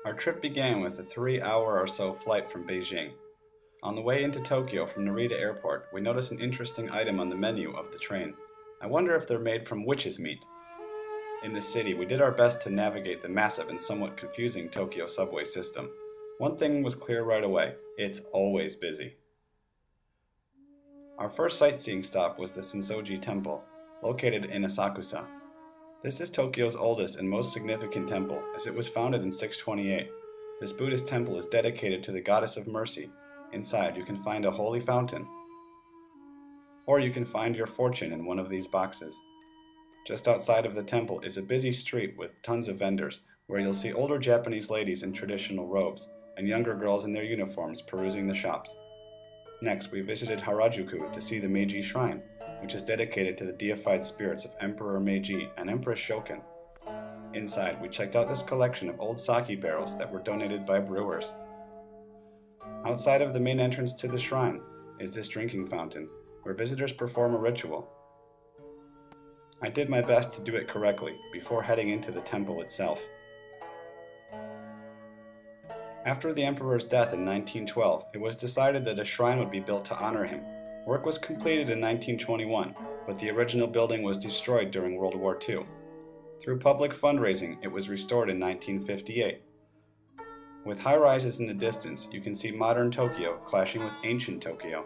Our trip began with a 3-hour or so flight from Beijing. On the way into Tokyo from Narita Airport, we noticed an interesting item on the menu of the train. I wonder if they're made from witch's meat. In the city, we did our best to navigate the massive and somewhat confusing Tokyo subway system. One thing was clear right away: it's always busy. Our first sightseeing stop was the Senso-Ji Temple, located in Asakusa. This is Tokyo's oldest and most significant temple, as it was founded in 628. This Buddhist temple is dedicated to the Goddess of Mercy. Inside, you can find a holy fountain, or you can find your fortune in one of these boxes. Just outside of the temple is a busy street with tons of vendors, where you'll see older Japanese ladies in traditional robes, and younger girls in their uniforms perusing the shops. Next, we visited Harajuku to see the Meiji Shrine, which is dedicated to the deified spirits of Emperor Meiji and Empress Shokin. Inside, we checked out this collection of old sake barrels that were donated by brewers. Outside of the main entrance to the shrine is this drinking fountain, where visitors perform a ritual. I did my best to do it correctly before heading into the temple itself. After the emperor's death in 1912, it was decided that a shrine would be built to honor him. Work was completed in 1921, but the original building was destroyed during World War II. Through public fundraising, it was restored in 1958. With high-rises in the distance, you can see modern Tokyo clashing with ancient Tokyo.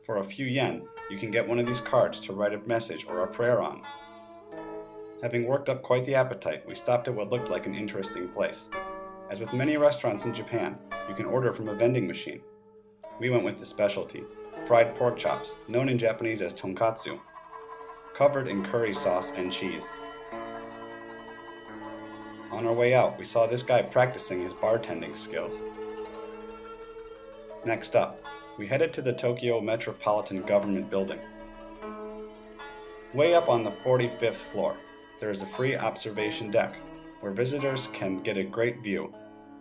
For a few yen, you can get one of these cards to write a message or a prayer on. Having worked up quite the appetite, we stopped at what looked like an interesting place. As with many restaurants in Japan, you can order from a vending machine. We went with the specialty, fried pork chops, known in Japanese as tonkatsu, covered in curry sauce and cheese. On our way out, we saw this guy practicing his bartending skills. Next up, we headed to the Tokyo Metropolitan Government Building. Way up on the 45th floor, there is a free observation deck, where visitors can get a great view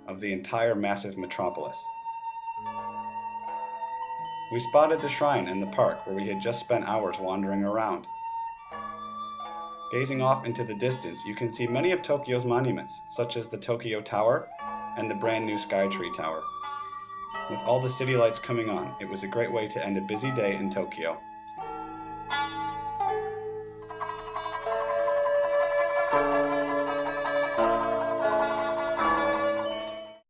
of the entire massive metropolis. We spotted the shrine and the park where we had just spent hours wandering around. Gazing off into the distance, you can see many of Tokyo's monuments, such as the Tokyo Tower and the brand new Skytree Tower. With all the city lights coming on, it was a great way to end a busy day in Tokyo.